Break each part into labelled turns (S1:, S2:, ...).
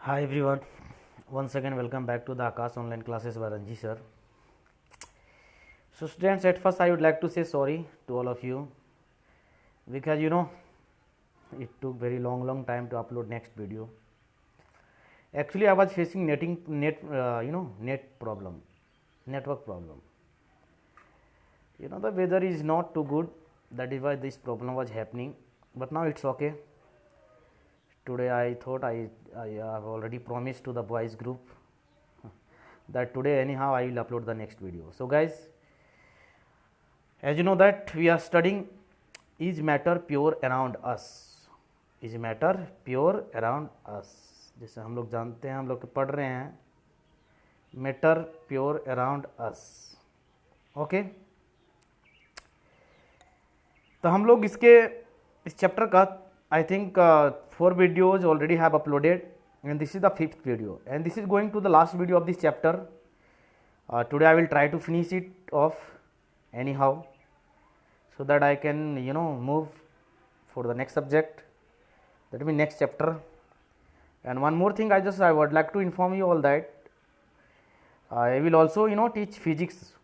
S1: Hi everyone, once again welcome back to the Akash online classes by Ranji sir. So students, at first I would like to say sorry to all of you because it took very long time to upload next video. Actually I was facing net problem, network problem. The weather is not too good, that is why this problem was happening, but now it's okay. Today I thought I have already promised to the boys group that today anyhow I will upload the next video. So guys, as you know that we are studying is matter pure around us, is matter pure around us. जैसे हम लोग जानते हैं, हम लोग पढ़ रहे हैं matter pure around us. Okay, तो हम लोग इस चैप्टर का I think 4 videos already have uploaded and this is the 5th video and this is going to the last video of this chapter. Today I will try to finish it off anyhow so that I can move for the next subject, that means next chapter. And one more thing I would like to inform you all that I will also teach physics,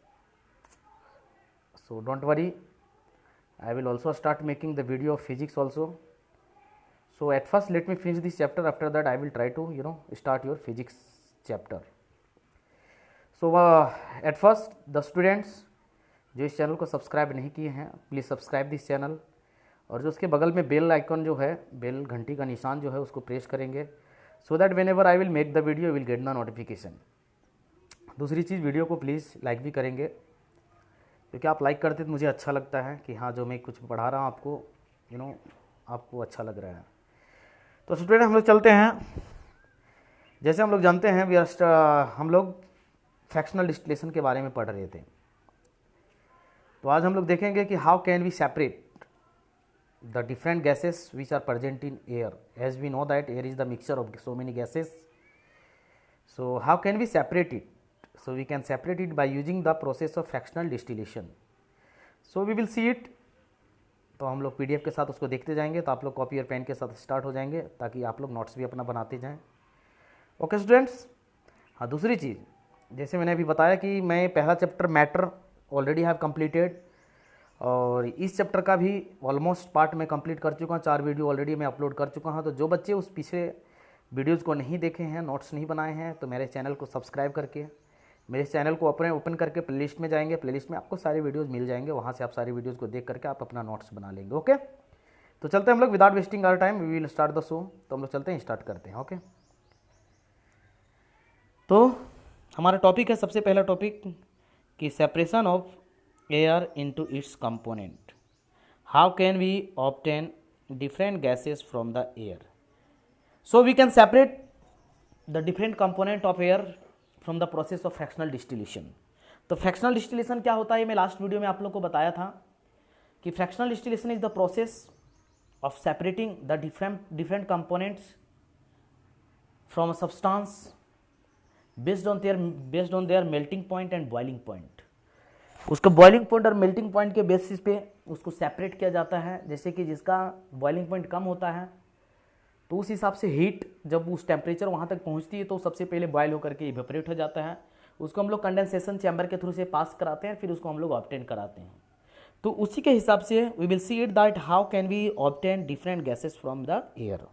S1: so don't worry, I will also start making the video of physics also. So at first let me finish this chapter, after that I will try to start your physics chapter. So at first the students जो इस channel को subscribe नहीं किए हैं please subscribe this channel, और जो उसके बगल में बेल आइकन जो है, बेल घंटी का निशान जो है उसको प्रेस करेंगे so that when ever I will make the video will get the notification. दूसरी चीज़, वीडियो को प्लीज़ लाइक भी करेंगे क्योंकि आप लाइक करते तो मुझे अच्छा लगता है कि हाँ जो मैं कुछ पढ़ा रहा हूँ आपको आपको अच्छा लग रहा है. तो स्टूडेंट हम लोग चलते हैं. जैसे हम लोग जानते हैं हम लोग फ्रैक्शनल डिस्टिलेशन के बारे में पढ़ रहे थे, तो आज हम लोग देखेंगे कि how can we separate the different gases which are present in air. As we know that air is the mixture of so many gases. So how can we separate it? So we can separate it by using the process of fractional distillation. So we will see it. तो हम लोग PDF के साथ उसको देखते जाएंगे, तो आप लोग कॉपी और पेन के साथ स्टार्ट हो जाएंगे ताकि आप लोग नोट्स भी अपना बनाते जाएं. Okay students. हाँ, दूसरी चीज़, जैसे मैंने अभी बताया कि मैं पहला chapter matter already have completed और इस चैप्टर का भी ऑलमोस्ट पार्ट मैं कंप्लीट कर चुका हूँ. 4 वीडियो ऑलरेडी मैं अपलोड कर चुका हूँ. तो जो बच्चे उस पिछले वीडियोज़ को नहीं देखे हैं, नोट्स नहीं बनाए हैं, तो मेरे चैनल को सब्सक्राइब करके मेरे चैनल को ओपन करके प्लेलिस्ट में जाएंगे. प्लेलिस्ट में आपको सारे वीडियोस मिल जाएंगे, वहाँ से आप सारी वीडियोस को देख करके आप अपना नोट्स बना लेंगे. ओके, तो चलते हैं हम लोग without wasting our time we will start the show. तो हम लोग चलते हैं, स्टार्ट करते हैं. ओके, तो हमारा टॉपिक है, सबसे पहला टॉपिक कि separation of air into its component. How can we obtain different gases from the air. So we can separate the different component of air from the process of fractional distillation. तो fractional distillation क्या होता है, मैं last video में आप लोग को बताया था कि fractional distillation is the process of separating the different components from a substance based on their melting point and boiling point. उसका बॉइलिंग पॉइंट और मेल्टिंग पॉइंट के बेसिस पे उसको सेपरेट किया जाता है. जैसे कि जिसका बॉइलिंग पॉइंट कम होता है तो उस हिसाब से हीट जब उस टेम्परेचर वहाँ तक पहुँचती है तो सबसे पहले बॉयल होकर के इवेपोरेट हो जाता है. उसको हम लोग कंडेंसेशन चैम्बर के थ्रू से पास कराते हैं, फिर उसको हम लोग ऑब्टेन कराते हैं. तो उसी के हिसाब से we will see it that how can we obtain different gases from the air.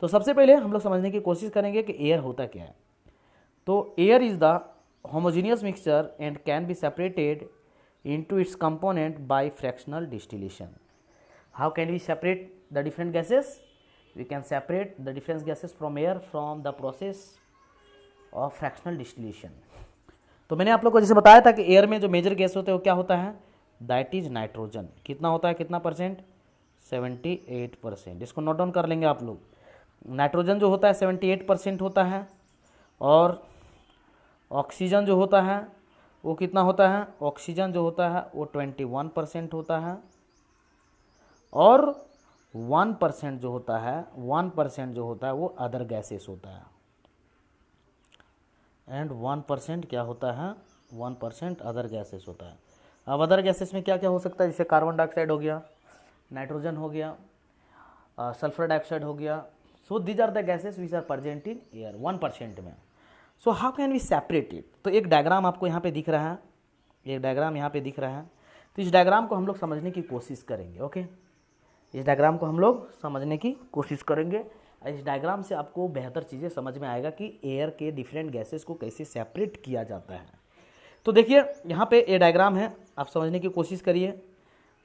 S1: तो सबसे पहले हम लोग समझने की कोशिश करेंगे कि एयर होता क्या है. तो air is the homogeneous mixture and can be separated into its component by fractional distillation. How can we separate the different gases? We can separate the different gases from air from the process of fractional distillation. तो मैंने आप लोग को जैसे बताया था कि air में जो मेजर गैस होते हैं वो क्या होता है, दैट इज नाइट्रोजन. कितना होता है, कितना परसेंट, 78%. इसको नोट डाउन कर लेंगे आप लोग. नाइट्रोजन जो होता है 78% होता है और ऑक्सीजन जो होता है वो कितना होता है, ऑक्सीजन जो होता है वो 21% होता है और 1% जो होता है 1% जो होता है वो अदर गैसेस होता है. एंड 1% क्या होता है, 1% अदर गैसेस होता है. अब अदर गैसेस में क्या क्या हो सकता है, जैसे कार्बन डाइऑक्साइड हो गया, नाइट्रोजन हो गया, सल्फर डाइऑक्साइड हो गया, so these are the gases which are present in air 1% में। सो हाउ कैन वी सेपरेट इट? तो एक डायग्राम आपको यहाँ पे दिख रहा है, एक डायग्राम यहाँ पे दिख रहा है। तो इस डायग्राम को हम लोग समझने की कोशिश करेंगे। ओके, इस डायग्राम को हम लोग समझने की कोशिश करेंगे। इस डायग्राम से आपको बेहतर चीज़ें समझ में आएगा कि एयर के डिफरेंट गैसेस को कैसे सेपरेट किया जाता है। तो देखिए यहाँ पे ये डायग्राम है, आप समझने की कोशिश करिए।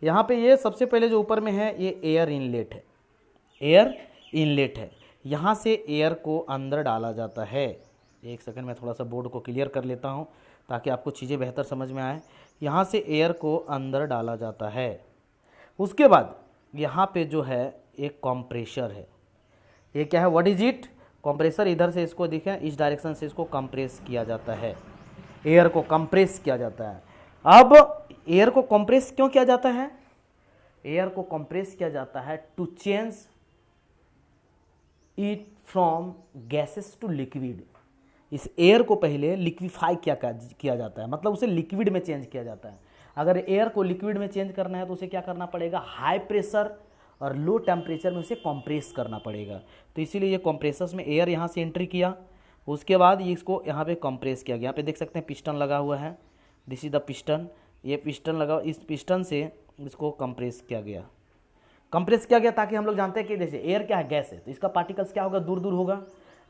S1: यहाँ पे ये सबसे पहले जो ऊपर में है ये एयर इनलेट है, एयर इनलेट है। यहाँ से एयर को अंदर डाला जाता है। एक सेकंड में थोड़ा सा बोर्ड को क्लियर कर लेता हूँ ताकि आपको चीज़ें बेहतर समझ में आए। यहाँ से एयर को अंदर डाला जाता है। उसके बाद यहाँ पे जो है एक कंप्रेशर है। ये क्या है? What is it? कंप्रेसर। इधर से इसको देखें, इस डायरेक्शन से इसको कंप्रेस किया जाता है, एयर को कंप्रेस किया जाता है। अब एयर को कंप्रेस क्यों किया जाता है? एयर को कंप्रेस किया जाता है to change it from gases to liquid. इस एयर को पहले लिक्विफाई किया जाता है, मतलब उसे लिक्विड में चेंज किया जाता है। अगर एयर को लिक्विड में चेंज करना है तो उसे क्या करना पड़ेगा? हाई प्रेशर और लो टेम्परेचर में उसे कंप्रेस करना पड़ेगा। तो इसीलिए ये कंप्रेसर्स में एयर यहाँ से एंट्री किया, उसके बाद ये इसको यहाँ पे कंप्रेस किया गया। यहाँ पे देख सकते हैं पिस्टन लगा हुआ है, दिस इज द पिस्टन। ये पिस्टन लगा, इस पिस्टन से इसको कंप्रेस किया गया, कंप्रेस किया गया ताकि हम लोग जानते हैं कि जैसे एयर क्या है? गैस है, तो इसका पार्टिकल्स क्या होगा? दूर दूर होगा,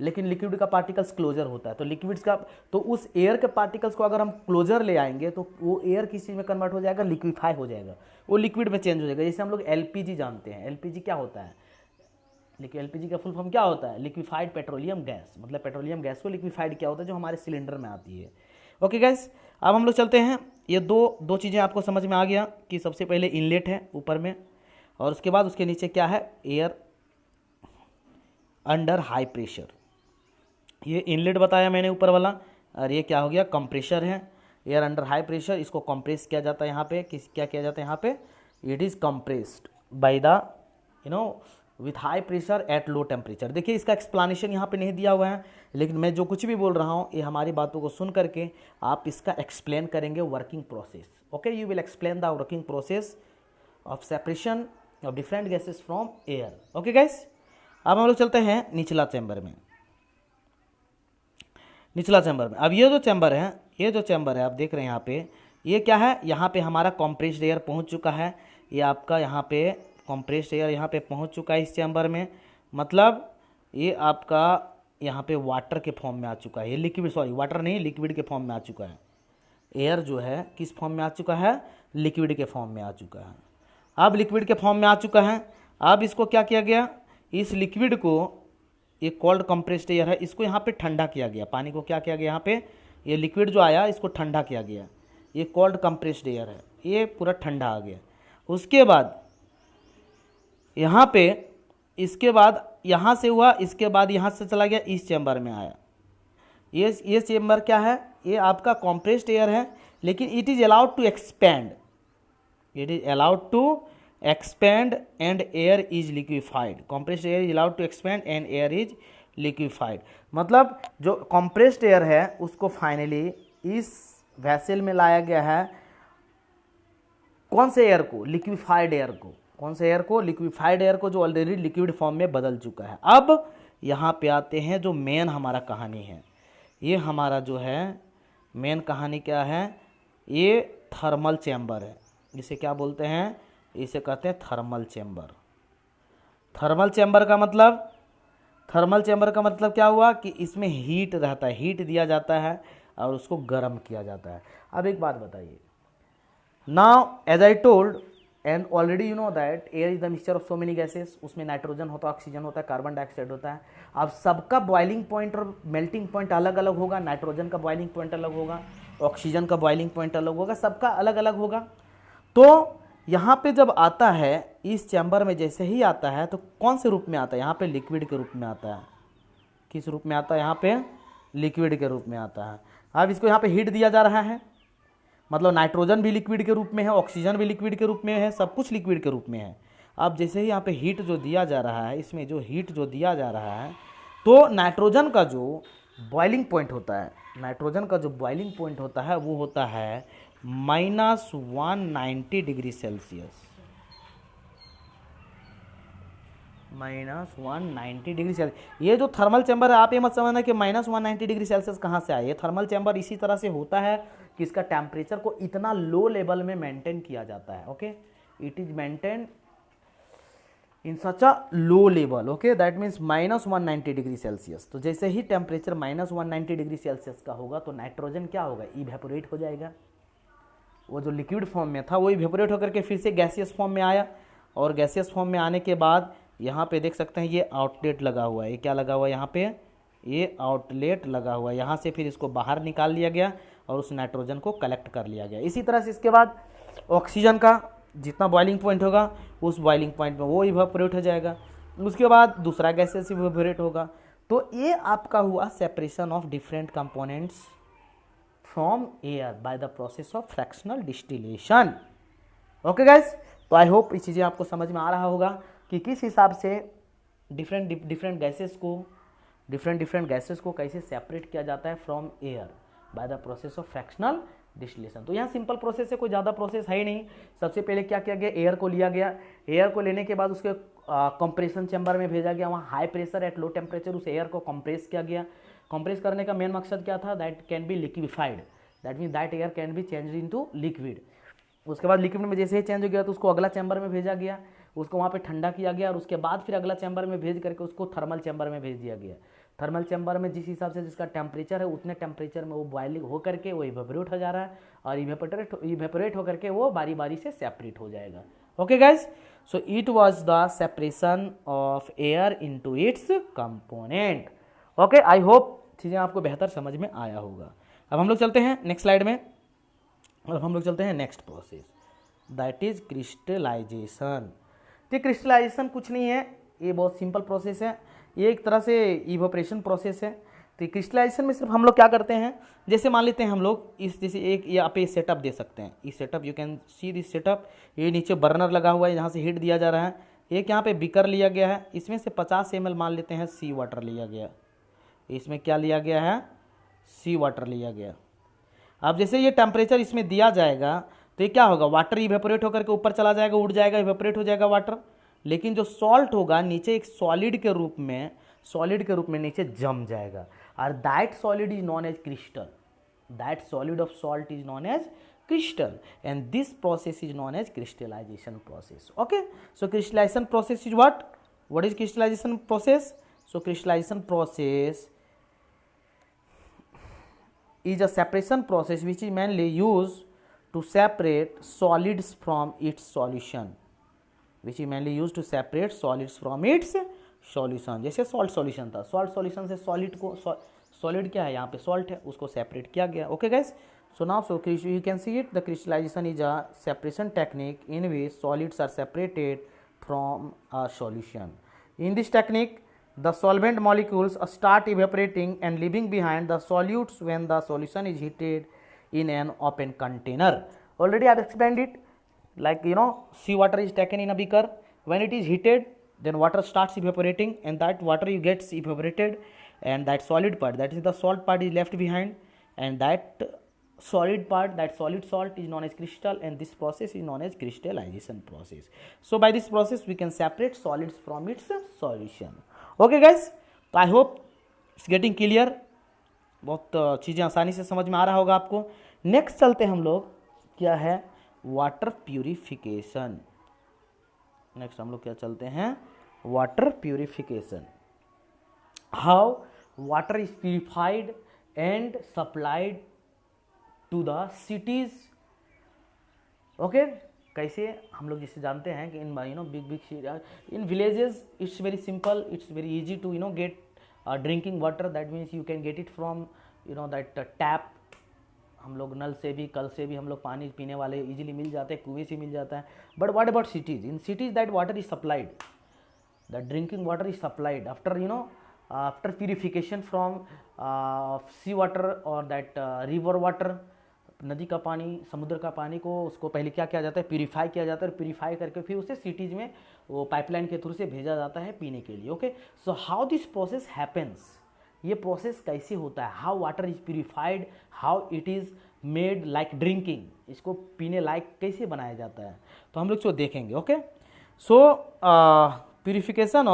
S1: लेकिन लिक्विड का पार्टिकल्स क्लोजर होता है। तो लिक्विड्स का, तो उस एयर के पार्टिकल्स को अगर हम क्लोजर ले आएंगे तो वो एयर किस चीज़ में कन्वर्ट हो जाएगा? लिक्विफाई हो जाएगा, वो लिक्विड में चेंज हो जाएगा। जैसे हम लोग एलपीजी जानते हैं, एलपीजी क्या होता है? लेकिन एलपीजी का फुल फॉर्म क्या होता है? Liquefied petroleum gas. मतलब पेट्रोलियम गैस को लिक्विफाइड किया होता है जो हमारे सिलेंडर में आती है। ओके गाइस, अब हम लोग चलते हैं। ये दो चीज़ें आपको समझ में आ गया कि सबसे पहले इनलेट है ऊपर में, और उसके बाद उसके नीचे क्या है? Air under high pressure. ये इनलेट बताया मैंने ऊपर वाला, और ये क्या हो गया? कंप्रेशर है, एयर अंडर हाई प्रेशर। इसको कंप्रेस किया जाता है यहाँ पे, क्या किया जाता है यहाँ पे? It is compressed by the with high pressure at low temperature. देखिए इसका एक्सप्लेनेशन यहाँ पे नहीं दिया हुआ है, लेकिन मैं जो कुछ भी बोल रहा हूँ ये हमारी बातों को सुन करके आप इसका एक्सप्लेन करेंगे working process. Okay, you will explain the working process of separation of different gases from air. Okay guys, अब हम लोग चलते हैं निचला चैम्बर में। निचला चैम्बर में अब ये जो चैम्बर है आप देख रहे हैं यहाँ पे, ये क्या है? यहाँ पे हमारा कंप्रेस्ड एयर पहुँच चुका है। ये आपका यहाँ पे कंप्रेस्ड एयर यहाँ पे पहुँच चुका है इस चैम्बर में। मतलब ये आपका यहाँ पे वाटर के फॉर्म में आ चुका है। ये लिक्विड, सॉरी वाटर नहीं, लिक्विड के फॉर्म में आ चुका है। एयर जो है किस फॉर्म में आ चुका है? लिक्विड के फॉर्म में आ चुका है। अब लिक्विड के फॉर्म में आ चुका है। अब इसको क्या किया गया? इस लिक्विड को, ये कोल्ड कंप्रेस्ड एयर है, इसको यहाँ पे ठंडा किया गया। पानी को क्या किया गया? यहाँ पे ये लिक्विड जो आया इसको ठंडा किया गया। ये कोल्ड कंप्रेस्ड एयर है, ये पूरा ठंडा आ गया। उसके बाद यहाँ पे, इसके बाद यहाँ से हुआ, इसके बाद यहाँ से चला गया, इस चैम्बर में आया। ये चैम्बर क्या है? ये आपका कंप्रेस्ड एयर है, लेकिन it is allowed to expand, it is allowed to expand and air is liquefied. compressed air is allowed to expand and air is liquefied. मतलब जो compressed air है उसको फाइनली इस वैसल में लाया गया है। कौन से एयर को? लिक्विफाइड एयर को। कौन से एयर को? लिक्विफाइड एयर को, जो ऑलरेडी लिक्विड फॉर्म में बदल चुका है। अब यहाँ पे आते हैं जो मेन हमारा कहानी है। ये हमारा जो है मेन कहानी क्या है? ये थर्मल चैम्बर है। इसे क्या बोलते हैं? इसे कहते हैं थर्मल चैम्बर। थर्मल चैम्बर का मतलब क्या हुआ कि इसमें हीट रहता है, हीट दिया जाता है और उसको गर्म किया जाता है। अब एक बात बताइए, now as I told and already you know that air is the mixture of so many gases. उसमें नाइट्रोजन होता है, ऑक्सीजन होता है, कार्बन डाइऑक्साइड होता है। अब सबका बॉइलिंग पॉइंट और मेल्टिंग पॉइंट अलग अलग होगा। नाइट्रोजन का बॉइलिंग पॉइंट अलग होगा, ऑक्सीजन का बॉइलिंग पॉइंट अलग होगा, सबका अलग अलग होगा। तो यहाँ पे जब आता है इस चैम्बर में, जैसे ही आता है तो कौन से रूप में आता है? यहाँ पे लिक्विड के रूप में आता है। किस रूप में आता है? यहाँ पे लिक्विड के रूप में आता है। अब इसको यहाँ पे हीट दिया जा रहा है, मतलब नाइट्रोजन भी लिक्विड के रूप में है, ऑक्सीजन भी लिक्विड के रूप में है, सब कुछ लिक्विड के रूप में है। अब जैसे ही यहाँ पे हीट जो दिया जा रहा है, इसमें जो हीट जो दिया जा रहा है, तो नाइट्रोजन का जो बॉइलिंग पॉइंट होता है, नाइट्रोजन का जो बॉइलिंग पॉइंट होता है वो होता है -190 डिग्री सेल्सियस। -190 degree Celsius. ये जो थर्मल चैम्बर है, आप ये मत समझना कि -190 डिग्री सेल्सियस कहाँ से आए। ये थर्मल चैम्बर इसी तरह से होता है कि इसका टेम्परेचर को इतना लो लेवल में मेंटेन किया जाता है। Okay, it is maintain in such a low level. Okay, that means -190 degree Celsius. तो जैसे ही टेम्परेचर -190 डिग्री सेल्सियस का होगा तो नाइट्रोजन क्या होगा, इवेपोरेट हो जाएगा। वो जो लिक्विड फॉर्म में था वो इवेपोरेट होकर के फिर से गैसियस फॉर्म में आया, और गैसियस फॉर्म में आने के बाद यहाँ पे देख सकते हैं ये आउटलेट लगा हुआ है। ये क्या लगा हुआ है यहाँ पे, ये आउटलेट लगा हुआ है। यहाँ से फिर इसको बाहर निकाल लिया गया और उस नाइट्रोजन को कलेक्ट कर लिया गया। इसी तरह से इसके बाद ऑक्सीजन का जितना बॉइलिंग पॉइंट होगा उस बॉइलिंग पॉइंट में वो इवेपोरेट हो जाएगा। उसके बाद दूसरा गैसेस इवेपोरेट होगा। तो ये आपका हुआ separation of different components from air by the process of fractional distillation. Okay guys, तो आई होप ये चीज़ें आपको समझ में आ रहा होगा कि किस हिसाब से डिफरेंट गैसेस को कैसे सेपरेट किया जाता है from air by the process of fractional distillation. तो यहाँ सिंपल प्रोसेस है, कोई ज़्यादा प्रोसेस है ही नहीं। सबसे पहले क्या किया गया, एयर को लिया गया। एयर को लेने के बाद उसके कंप्रेशन चैम्बर में भेजा गया। वहाँ high pressure at low temperature उस एयर को कंप्रेस किया गया। कंप्रेस करने का मेन मकसद क्या था, that can B liquefied, that mean that air can be change into liquid. उसके बाद लिक्विड में जैसे ही चेंज हो गया तो उसको अगला चैम्बर में भेजा गया, उसको वहाँ पे ठंडा किया गया, और उसके बाद फिर अगला चैम्बर में भेज करके उसको थर्मल चैम्बर में भेज दिया गया। थर्मल चैम्बर में जिस हिसाब से जिसका टेम्परेचर है उतने टेम्परेचर में वो बॉइलिंग हो करके वो इवेपोरेट हो जा रहा है, और इवेपोरेट होकर के वो बारी बारी से सेपरेट हो जाएगा। Okay guys, so it was the separation of air into its component. Okay, I hope चीज़ें आपको बेहतर समझ में आया होगा। अब हम लोग चलते हैं नेक्स्ट स्लाइड में, और हम लोग चलते हैं next process, that is crystallization. तो क्रिस्टलाइजेशन कुछ नहीं है, ये बहुत सिंपल प्रोसेस है। ये एक तरह से इवोपरेशन प्रोसेस है। तो क्रिस्टलाइजेशन में सिर्फ हम लोग क्या करते हैं, जैसे मान लेते हैं हम लोग इस जैसे एक यहाँ पे सेटअप दे सकते हैं। इस setup you can see this setup, ये नीचे बर्नर लगा हुआ है, यहाँ से हीट दिया जा रहा है। एक यहाँ पे बीकर लिया गया है, इसमें से 50 ml मान लेते हैं सी वाटर लिया गया। इसमें क्या लिया गया है, सी वाटर लिया गया। अब जैसे ये टेम्परेचर इसमें दिया जाएगा तो ये क्या होगा, वाटर इवेपोरेट होकर के ऊपर चला जाएगा, उड़ जाएगा, इवेपोरेट हो जाएगा वाटर। लेकिन जो सॉल्ट होगा नीचे एक सॉलिड के रूप में नीचे जम जाएगा, और that solid is known as crystal. That solid of salt is known as crystal, and this process is known as crystallization process. Okay, so crystallization process is what is crystallization process? So crystallization process is a separation process which is mainly used to separate solids from its solution, which is mainly used to separate solids from its solution। जैसे salt solution था, salt solution से solid को, solid क्या है यहाँ पे salt है, उसको सेपरेट किया गया। Okay guys, so now so you can see it, the crystallization is a separation technique in which solids are separated from a solution. In this technique the solvent molecules start evaporating and leaving behind the solutes when the solution is heated in an open container. Already I have explained it, like you know, sea water is taken in a beaker. When it is heated, then water starts evaporating, and that water gets evaporated, and that solid part, that is the salt part, is left behind, and that solid part, that solid salt is known as crystal, and this process is known as crystallization process. So by this process we can separate solids from its solution. Okay guys, तो I hope it's getting clear, बहुत चीज़ें आसानी से समझ में आ रहा होगा आपको। नेक्स्ट चलते हम लोग, क्या है, वाटर प्यूरिफिकेशन। नेक्स्ट हम लोग क्या चलते हैं, water purification. How water is purified and supplied to the cities. Okay, कैसे हम लोग जिसे जानते हैं कि in big in villages it's very simple, it's very easy to get drinking water, that means you can get it from that tap. हम लोग नल से भी, कल से भी हम लोग पानी पीने वाले इजीली मिल जाते हैं, कुएं से मिल जाता है। But what about cities, in cities that water is supplied, that drinking water is supplied after after purification from sea water और दैट रिवर वाटर, नदी का पानी, समुद्र का पानी को, उसको पहले क्या किया जाता है, प्यूरिफाई किया जाता है, और प्यूरिफाई करके फिर उसे सिटीज़ में वो पाइपलाइन के थ्रू से भेजा जाता है पीने के लिए। Okay, so how this process happens, ये प्रोसेस कैसे होता है, how water is purified, how it is made like drinking, इसको पीने लायक कैसे बनाया जाता है, तो हम लोग इसको देखेंगे। Okay, so purification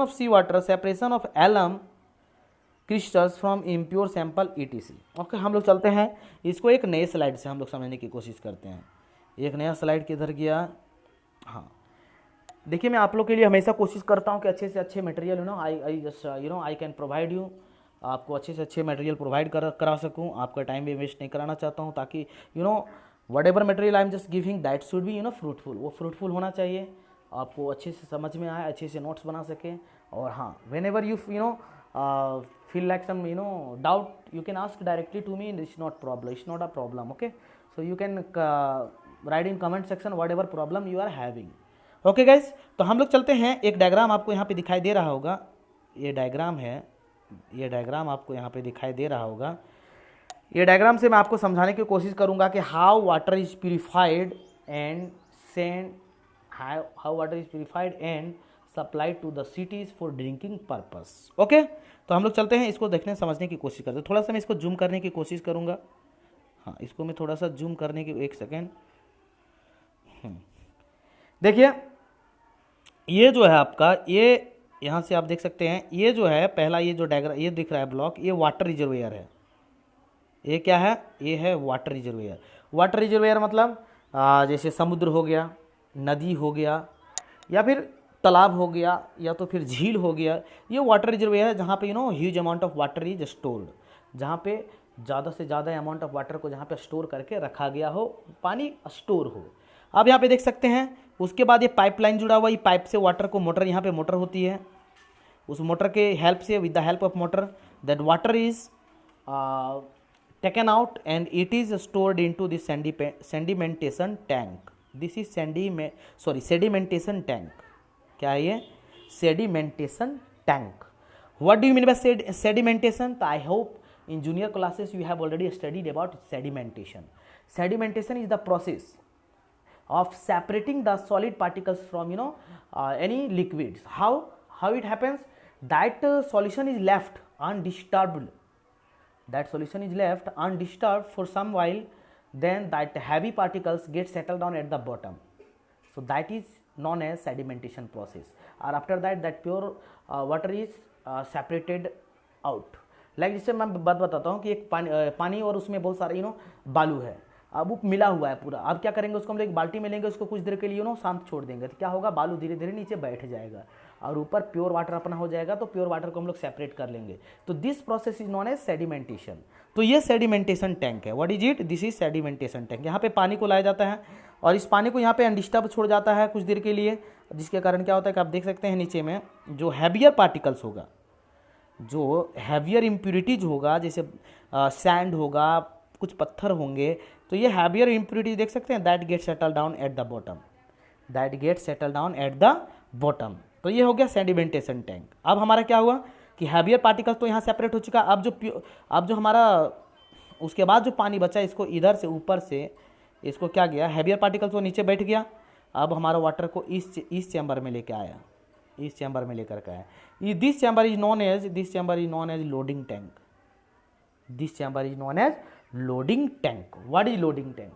S1: of sea water, separation of alum crystals from impure sample ETC। Okay, हम लोग चलते हैं इसको एक नए स्लाइड से हम लोग समझने की कोशिश करते हैं। एक नया स्लाइड किधर गया? हाँ, देखिए मैं आप लोग के लिए हमेशा कोशिश करता हूँ कि अच्छे से अच्छे material I can provide you, आपको अच्छे से अच्छे मटेरियल प्रोवाइड करा सकूँ, आपका टाइम भी वेस्ट नहीं कराना चाहता हूँ, ताकि what ever material I am just giving that should be fruitful, वो फ्रूटफुल होना चाहिए, आपको अच्छे से समझ में आए, अच्छे से नोट्स बना सके। और हाँ, when ever you feel like some doubt, you can ask directly to me, it's not a problem, okay? So you can write in comment section whatever problem you are having, okay guys? तो हम लोग चलते हैं, एक diagram आपको यहाँ पे दिखाई दे रहा होगा, ये डायग्राम है, ये डायग्राम आपको यहाँ पे दिखाई दे रहा होगा। ये डायग्राम से मैं आपको समझाने की कोशिश करूँगा कि how water is purified and send, how water is purified and supplied to the cities for drinking purpose. Okay, तो हम लोग चलते हैं, इसको देखने समझने की कोशिश करते हैं। थोड़ा सा मैं इसको जूम करने की कोशिश करूंगा। हाँ, इसको मैं थोड़ा सा जूम करने की, एक सेकेंड। देखिए ये जो है आपका, ये यहाँ से आप देख सकते हैं, ये जो है पहला, ये जो डायग्राम ये दिख रहा है ब्लॉक, ये वाटर रिजर्वेयर है। ये क्या है? ये है वाटर रिजर्वेयर। वाटर रिजर्वेयर मतलब जैसे समुद्र हो गया, नदी हो गया, या फिर तालाब हो गया, या तो फिर झील हो गया। ये वाटर रिजर्वेयर है जहाँ पे huge amount of water is stored, जहाँ पे ज़्यादा से ज़्यादा अमाउंट ऑफ वाटर को जहाँ पे स्टोर करके रखा गया हो, पानी स्टोर हो। अब यहाँ पे देख सकते हैं, उसके बाद ये पाइपलाइन जुड़ा हुआ, ये पाइप से वाटर को मोटर, यहाँ पे मोटर होती है, उस मोटर के हेल्प से, with the help of motor, that water is taken out and it is stored into this sedimentation tank. This is sedimentation tank. क्या है ये? Sedimentation tank. What do you mean by sedimentation? तो I hope in junior classes you have already studied about sedimentation. Sedimentation is the process of separating the solid particles from any liquids. How it happens? That solution is left undisturbed. That solution is left undisturbed for some while, then that heavy particles get settled down at the bottom. So that is known as sedimentation process. Or after that, that pure water is separated out. Like जिससे मैं बात बताता हूँ कि एक पानी और उसमें बहुत सारे बालू है, अब वो मिला हुआ है पूरा। अब क्या करेंगे, उसको हम लोग एक बाल्टी में लेंगे, उसको कुछ देर के लिए शांत छोड़ देंगे, तो क्या होगा, बालू धीरे धीरे नीचे बैठ जाएगा और ऊपर प्योर वाटर अपना हो जाएगा। तो प्योर वाटर को हम लोग सेपरेट कर लेंगे। तो this process is known as sedimentation. तो ये सेडिमेंटेशन टैंक है। What is it? This is sedimentation tank. यहाँ पे पानी को लाया जाता है और इस पानी को यहाँ पे अनडिस्टर्ब छोड़ जाता है कुछ देर के लिए, जिसके कारण क्या होता है कि आप देख सकते हैं नीचे में जो हैवियर पार्टिकल्स होगा, जो हैवियर इम्प्यूरिटीज होगा, जैसे सैंड होगा, कुछ पत्थर होंगे, तो ये हैवियर इम्प्यूरिटीज देख सकते हैं, that get settle down at the bottom, that get settle down at the bottom. तो ये हो गया सेडिमेंटेशन टैंक। अब हमारा क्या हुआ कि हैवियर पार्टिकल्स तो यहाँ सेपरेट हो चुका। अब जो हमारा उसके बाद जो पानी बचा, इसको इधर से ऊपर से इसको क्या गया, हैवियर पार्टिकल्स तो नीचे बैठ गया। अब हमारा वाटर को इस चैम्बर में लेके आया, इस चैम्बर में लेकर के आया। This chamber is known as loading tank. This chamber is known as loading tank. What is loading tank?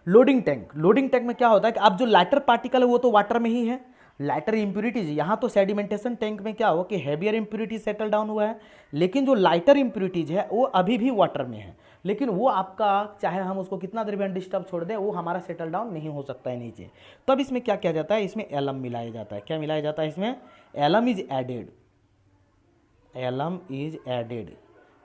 S1: Loading tank में क्या होता है कि अब जो लाइटर पार्टिकल है वो तो वाटर में ही है, लाइटर इंप्यूरिटीज। यहाँ तो सेडिमेंटेशन टैंक में क्या हो कि हैवियर इंप्यूरिटीज सेटल डाउन हुआ है, लेकिन जो लाइटर इंप्यूरिटीज है वो अभी भी वाटर में है, लेकिन वो आपका चाहे हम उसको कितना देर भी अनडिस्टर्ब छोड़ दें, वो हमारा सेटल डाउन नहीं हो सकता है नीचे। तब इसमें क्या किया जाता है, इसमें एलम मिलाया जाता है। क्या मिलाया जाता है इसमें? Alum is added. Alum is added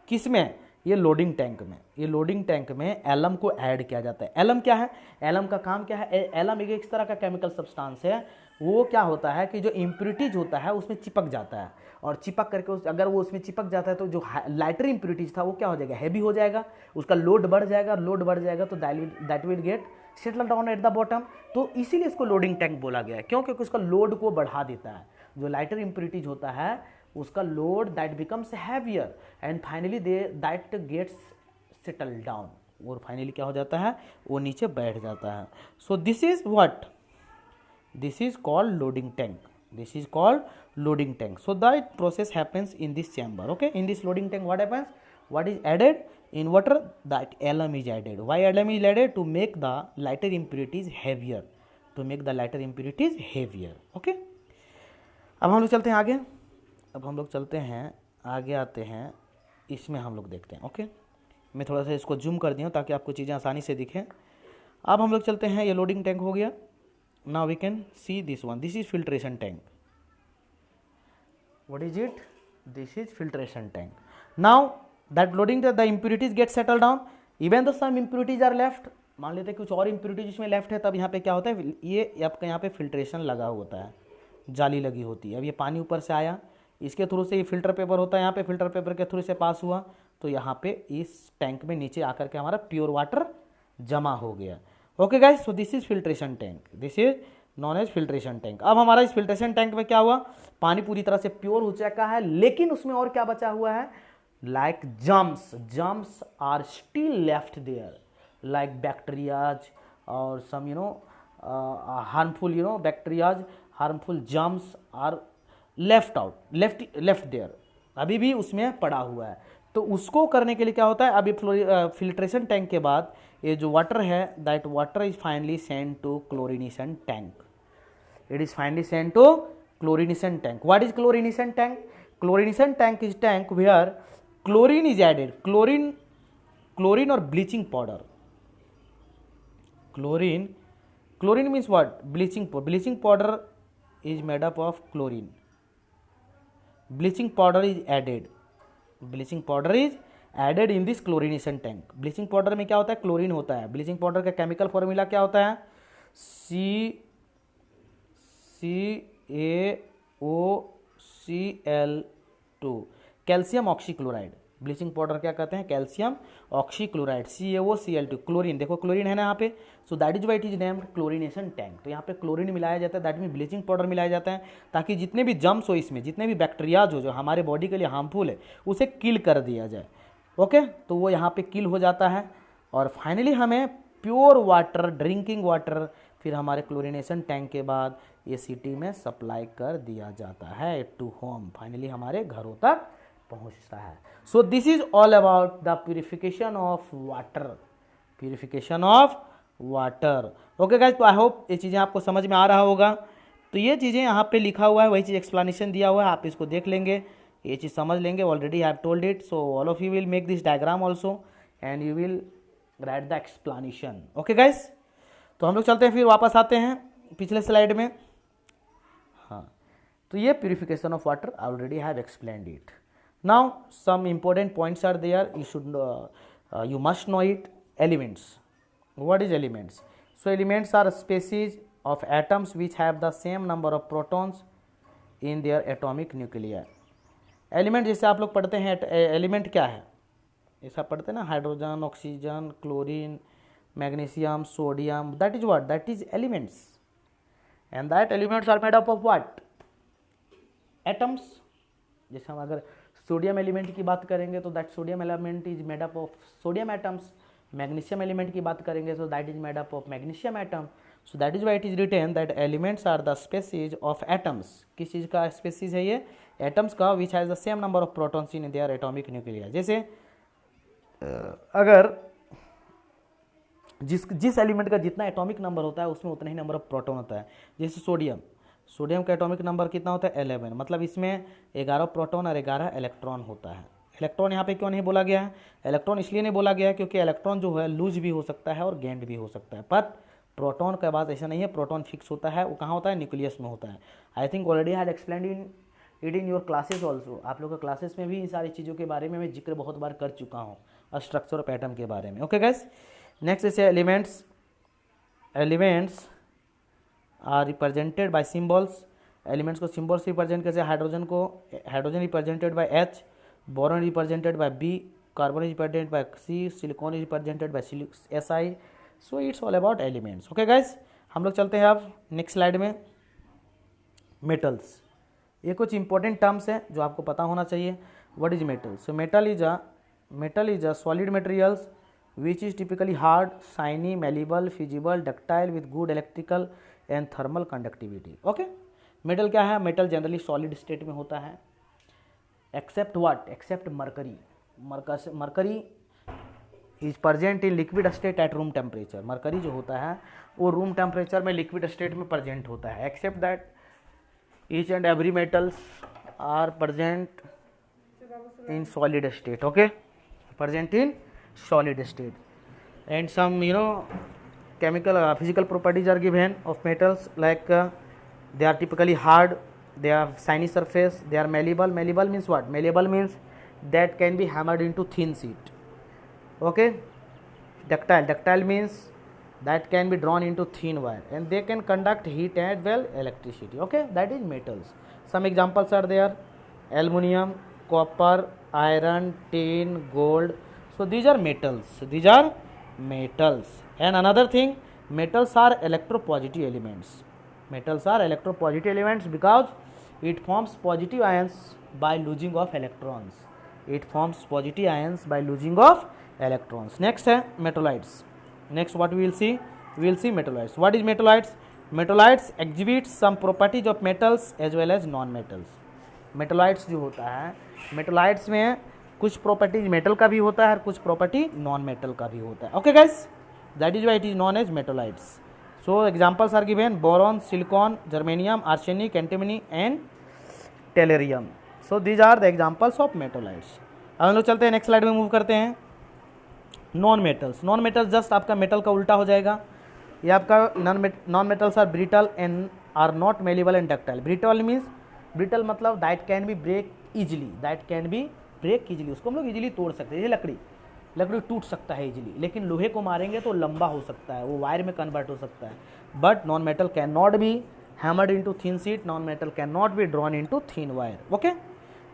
S1: किसमें? ये लोडिंग टैंक में। ये लोडिंग टैंक में एलम को ऐड किया जाता है। एलम क्या है? एलम का काम क्या है? एलम एक इस तरह का केमिकल सब्सटेंस है, वो क्या होता है कि जो इम्प्यूरिटीज होता है उसमें चिपक जाता है, और चिपक करके अगर वो उसमें चिपक जाता है तो जो लाइटर इम्प्यूरिटीज था वो क्या हो जाएगा, हैवी हो जाएगा, उसका लोड बढ़ जाएगा, लोड बढ़ जाएगा तो that will get settle down at the bottom. तो इसीलिए इसको लोडिंग टैंक बोला गया है, क्योंकि उसका लोड को बढ़ा देता है। जो लाइटर इम्प्यूरिटीज होता है उसका load that becomes heavier and finally that gets settle down, और फाइनली क्या हो जाता है, वो नीचे बैठ जाता है। So this is what, this is called loading tank. This is called loading tank. So that process happens in this chamber. Okay, in this loading tank what happens, what is added in water, that alum is added. Why alum is added? To make the lighter impurities heavier, to make the lighter impurities heavier. Okay, अब हम लोग चलते हैं आगे। आगे आते हैं, इसमें हम लोग देखते हैं। ओके, मैं थोड़ा सा इसको जूम कर दिया हूँ ताकि आपको चीज़ें आसानी से दिखें। अब हम लोग चलते हैं, ये लोडिंग टैंक हो गया। Now we can see this one, this is filtration tank. What is it? This is filtration tank. Now that loading the impurities get settled down even though some impurities are left। मान लेते हैं कुछ और impurities इसमें left है, तब यहाँ पे क्या होता है, ये आपका यहाँ पे फिल्ट्रेशन लगा होता है, जाली लगी होती है। अब ये पानी ऊपर से आया, इसके थ्रू से ये फिल्टर पेपर होता है, यहाँ पे फिल्टर पेपर के थ्रू से पास हुआ, तो यहाँ पे इस टैंक में नीचे आकर के हमारा प्योर वाटर जमा हो गया। Okay guys, so this is filtration tank, this is known as filtration tank. अब हमारा इस फिल्ट्रेशन टैंक में क्या हुआ, पानी पूरी तरह से प्योर हो चुका है, लेकिन उसमें और क्या बचा हुआ है, like germs are still left there, like bacterias or some harmful bacterias, harmful germs are left there, अभी भी उसमें पड़ा हुआ है। तो उसको करने के लिए क्या होता है, अभी फिल्ट्रेशन टैंक के बाद ये जो वाटर है, that water is finally send to chlorination tank. It is finally send to chlorination tank. What is chlorination tank? Chlorination tank is tank where chlorine is added, chlorine or bleaching powder, chlorine means what? Bleaching powder is made up of chlorine, bleaching powder is added in this chlorination tank। bleaching powder में क्या होता है, chlorine होता है। bleaching powder का chemical formula क्या होता है, CaOCl2, calcium oxychloride. Bleaching powder क्या कहते हैं, कैल्शियम ऑक्सीक्लोराइड, CaOCl2, क्लोरीन। देखो क्लोरीन है ना यहाँ पे, सो that is why it is named chlorination tank. तो यहाँ पे क्लोरीन मिलाया जाता है, दैट मीन ब्लीचिंग पाउडर मिलाया जाता है, ताकि जितने भी जम्स हो इसमें, जितने भी बैक्टीरियाज हो जो हमारे बॉडी के लिए हार्मफुल है, उसे किल कर दिया जाए। ओके, तो वो यहाँ पे किल हो जाता है, और फाइनली हमें प्योर वाटर, ड्रिंकिंग वाटर, फिर हमारे क्लोरिनेशन टैंक के बाद ये सिटी में सप्लाई कर दिया जाता है टू होम, फाइनली हमारे घरों तक पहुंचता है। So this is all about the purification of water. Okay guys, तो आई होप ये चीज़ें आपको समझ में आ रहा होगा। तो ये चीज़ें यहाँ पे लिखा हुआ है, वही चीज़ एक्सप्लेनेशन दिया हुआ है, आप इसको देख लेंगे, ये चीज़ समझ लेंगे। Already I have told it, so all of you will make this diagram also and you will write the explanation. Okay guys, तो हम लोग चलते हैं, फिर वापस आते हैं पिछले स्लाइड में। हाँ, तो ये purification of water already have explained it. Now some important points are there, you must know it. Elements. What is elements? So elements are species of atoms which have the same number of protons in their atomic nuclei. Element जैसे आप लोग पढ़ते हैं, element क्या है, ऐसा पढ़ते हैं ना, hydrogen, oxygen, chlorine, magnesium, sodium, that is what, that is elements, and that elements are made up of what, atoms. जैसे हम अगर सोडियम एलिमेंट की बात करेंगे तो that sodium element is made up of sodium atoms. Magnesium element की बात करेंगे तो that is made up of magnesium atom. So that is why it is written that elements are the species of atoms. किस चीज़ का species है ये, atoms का, which has the same number of protons in their atomic nuclei. जैसे अगर जिस element का जितना एटॉमिक नंबर होता है उसमें उतना ही नंबर ऑफ प्रोटॉन होता है। जैसे सोडियम का एटॉमिक नंबर कितना होता है, 11, मतलब इसमें 11 प्रोटॉन और 11 इलेक्ट्रॉन होता है। इलेक्ट्रॉन यहाँ पे क्यों नहीं बोला गया है, इलेक्ट्रॉन इसलिए नहीं बोला गया है क्योंकि इलेक्ट्रॉन जो है लूज भी हो सकता है और गेंड भी हो सकता है, पर प्रोटॉन का बात ऐसा नहीं है, प्रोटॉन फिक्स होता है। वो कहाँ होता है, न्यूक्लियस में होता है। I think already had explained in your classes also. आप लोग के क्लासेस में भी इन सारी चीज़ों के बारे में मैं जिक्र बहुत बार कर चुका हूँ, स्ट्रक्चर ऑफ एटम के बारे में। ओके गाइस, नेक्स्ट जैसे elements are represented by symbols. Elements को सिम्बॉल से रिप्रेजेंट कैसे, hydrogen represented by H, boron represented by B, carbon is represented by C, silicon is represented by Si। So it's all about elements. Okay guys, हम लोग चलते हैं अब next slide में। Metals, ये कुछ इंपॉर्टेंट टर्म्स हैं जो आपको पता होना चाहिए। What is metal? So metal is a solid materials which is typically hard, shiny, malleable, fusible, ductile with good electrical and thermal conductivity. Okay, metal क्या है, मेटल जनरली सॉलिड स्टेट में होता है, except what, except mercury. Is present in liquid state at room temperature. Mercury जो होता है वो room temperature में लिक्विड स्टेट में प्रेजेंट होता है, except that each and every metals are present in solid state. Okay, present in solid state, and some chemical physical properties are given of metals, like they are typically hard, they have shiny surface, they are malleable. Malleable means what? Malleable means that can be hammered into thin sheet. Okay, ductile means that can be drawn into thin wire, and they can conduct heat as well electricity. Okay, that is metals. Some examples are there: aluminum, copper, iron, tin, gold. So these are metals. These are metals. And another thing, metals are electropositive elements. Metals are electropositive elements because it forms positive ions by losing of electrons. It forms positive ions by losing of electrons. Next है metalloids. Next what we will see? We will see metalloids. What is metalloids? Metalloids exhibit some properties of metals as well as non-metals. Metalloids जो होता है, metalloids में कुछ properties metal का भी होता है और कुछ प्रॉपर्टी नॉन मेटल का भी होता है. Okay guys, that is why it is known as metalloids. So examples are given: boron, silicon, germanium, arsenic, antimony and tellurium. So these are the examples of metalloids. अब हम लोग चलते हैं next slide में मूव करते हैं. Non metals. Non metals just आपका metal का उल्टा हो जाएगा. ये आपका non metals are brittle and are not malleable and ductile. Brittle means, brittle मतलब that can be break easily, that can be break easily. उसको हम लोग इजिली तोड़ सकते हैं. ये लकड़ी टूट सकता है इजिली, लेकिन लोहे को मारेंगे तो लंबा हो सकता है, वो वायर में कन्वर्ट हो सकता है. But non metal can not be hammered into thin sheet, non metal can not be drawn into thin wire. Okay,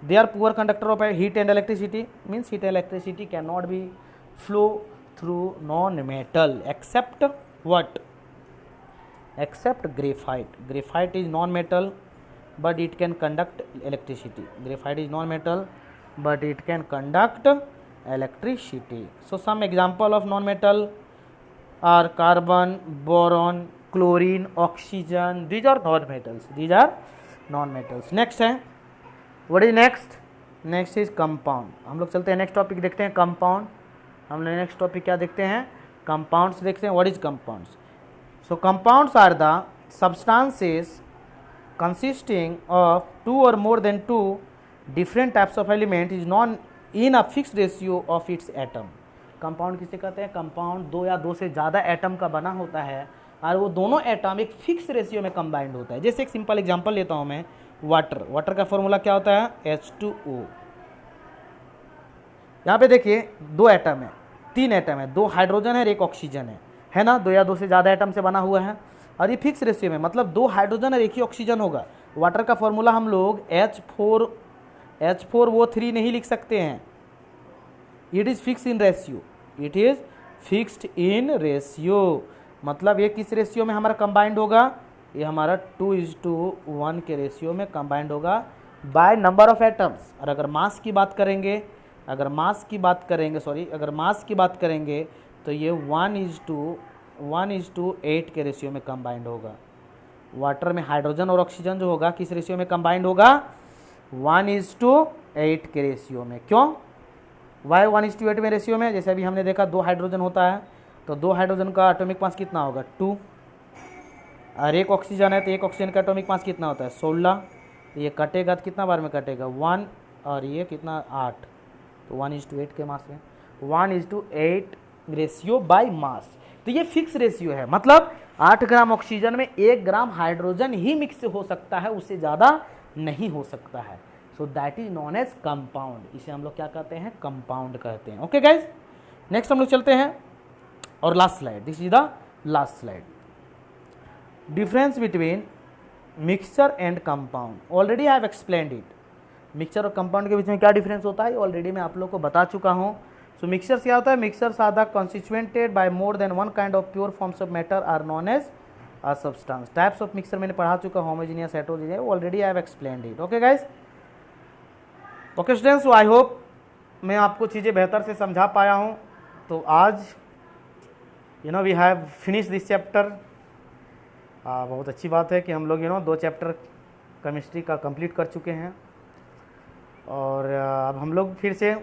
S1: they are poor conductor of heat and electricity. Means heat and electricity can not be flow through non metal except what? Except graphite. Graphite is non-metal but it can conduct electricity. Graphite is non-metal but it can conduct electricity. So some example of non-metal are carbon, boron, chlorine, oxygen. These are non-metals. These are non-metals. Next है, what is next? Next is compound. हम लोग चलते हैं next topic देखते हैं, compound. हम लोग next topic क्या देखते हैं? कंपाउंड्स देखते हैं. What is compounds? So compounds are the substances consisting of two or more than two different types of element is known in a fixed ratio of its atom. Compound किसे कहते हैं? Compound दो या दो से ज़्यादा एटम का बना होता है और वो दोनों एटम एक फिक्स रेशियो में कंबाइंड होता है. जैसे एक सिंपल एग्जांपल लेता हूँ मैं, वाटर. वाटर का फॉर्मूला क्या होता है? H2O. यहाँ पे देखिए दो एटम है, तीन एटम है, दो हाइड्रोजन है और एक ऑक्सीजन है ना. दो या दो से ज़्यादा एटम से बना हुआ है और ये फिक्स रेशियो में, मतलब दो हाइड्रोजन और एक ही ऑक्सीजन होगा. वाटर का फॉर्मूला हम लोग H4O3 नहीं लिख सकते हैं. It is fix in ratio. It is fixed in ratio. मतलब ये किस रेशियो में हमारा कंबाइंड होगा? ये हमारा 2:1 के रेशियो में कंबाइंड होगा बाय नंबर ऑफ एटम्स. और अगर मास की बात करेंगे, अगर मास की बात करेंगे तो ये 1:8 के रेशियो में कंबाइंड होगा. वाटर में हाइड्रोजन और ऑक्सीजन जो होगा किस रेशियो में कंबाइंड होगा? 1:8 के रेशियो में. क्यों? वाई 1:8 में रेशियो में? जैसे अभी हमने देखा दो हाइड्रोजन होता है तो दो हाइड्रोजन का एटॉमिक मास कितना होगा? 2. और एक ऑक्सीजन है तो एक ऑक्सीजन का एटॉमिक मास कितना होता है? 16. तो ये कटेगा तो कितना बार में कटेगा? 1. और ये कितना? 8. तो 1:8 के मास में 1:8 रेशियो बाय मास. तो ये फिक्स रेशियो है, मतलब 8 ग्राम ऑक्सीजन में 1 ग्राम हाइड्रोजन ही मिक्स हो सकता है, उससे ज़्यादा नहीं हो सकता है. So that is known as compound. इसे हम लोग क्या कहते हैं? कंपाउंड कहते हैं. ओके गाइज, नेक्स्ट हम लोग चलते हैं और last slide. This is the last slide. Difference between mixture and compound. Already I have explained it. Mixture और कंपाउंड के बीच में क्या डिफरेंस होता है ऑलरेडी मैं आप लोग को बता चुका हूँ. सो मिक्सचर्स क्या होता है? Mixtures are the constituented by more than one kind of pure forms of matter are known as a substance. Types of mixture मैंने पढ़ा चुका, homogeneous, heterogeneous, already I have explained it. Okay guys, okay students, I hope मैं आपको चीज़ें बेहतर से समझा पाया हूँ. तो आज we have finish this chapter. बहुत अच्छी बात है कि हम लोग 2 चैप्टर केमिस्ट्री का कंप्लीट कर चुके हैं और अब हम लोग फिर से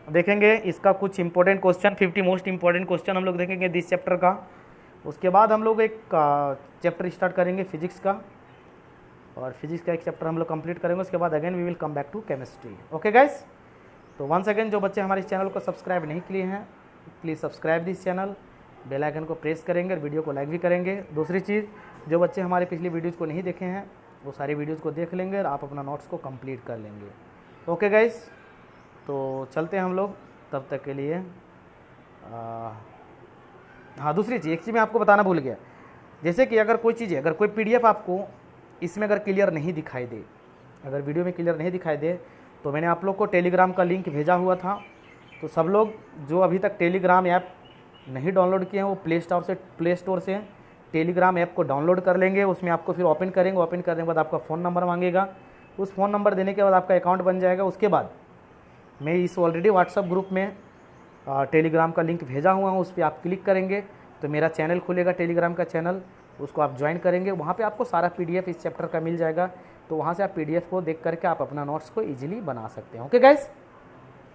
S1: देखेंगे इसका कुछ important question, 50 most important question हम लोग देखेंगे दिस चैप्टर का। उसके बाद हम लोग एक चैप्टर स्टार्ट करेंगे फिजिक्स का, और फिजिक्स का एक चैप्टर हम लोग कंप्लीट करेंगे। उसके बाद again we will come back to chemistry. Okay guys, तो वंस अगेन जो बच्चे हमारे इस चैनल को सब्सक्राइब नहीं किए हैं, please subscribe this channel, bell icon को प्रेस करेंगे और वीडियो को लाइक भी करेंगे। दूसरी चीज़, जो बच्चे हमारे पिछली वीडियोज़ को नहीं देखे हैं वो सारी वीडियोज़ को देख लेंगे और आप अपना नोट्स को कंप्लीट कर लेंगे। ओके गाइस, तो चलते हैं हम लोग, तब तक के लिए हाँ दूसरी चीज़, एक चीज़ मैं आपको बताना भूल गया, जैसे कि अगर कोई चीज़ है, अगर कोई PDF आपको इसमें अगर क्लियर नहीं दिखाई दे, अगर वीडियो में क्लियर नहीं दिखाई दे, तो मैंने आप लोग को टेलीग्राम का लिंक भेजा हुआ था। तो सब लोग जो अभी तक टेलीग्राम ऐप नहीं डाउनलोड किए हैं वो प्ले स्टोर से टेलीग्राम ऐप को डाउनलोड कर लेंगे। उसमें आपको फिर ओपन करेंगे, ओपन करने के बाद आपका फ़ोन नंबर मांगेगा, उस फ़ोन नंबर देने के बाद आपका अकाउंट बन जाएगा। उसके बाद मैं इस ऑलरेडी व्हाट्सअप ग्रुप में टेलीग्राम का लिंक भेजा हुआ हूँ, उस पर आप क्लिक करेंगे तो मेरा चैनल खुलेगा, टेलीग्राम का चैनल, उसको आप ज्वाइन करेंगे। वहाँ पे आपको सारा PDF इस चैप्टर का मिल जाएगा, तो वहाँ से आप PDF को देख करके आप अपना नोट्स को ईजिली बना सकते हैं। ओके गाइस,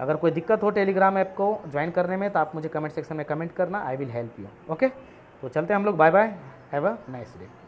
S1: अगर कोई दिक्कत हो टेलीग्राम ऐप को ज्वाइन करने में तो आप मुझे कमेंट सेक्शन में कमेंट करना, I will help you. Okay, तो चलते हैं हम लोग, bye bye, have a nice day.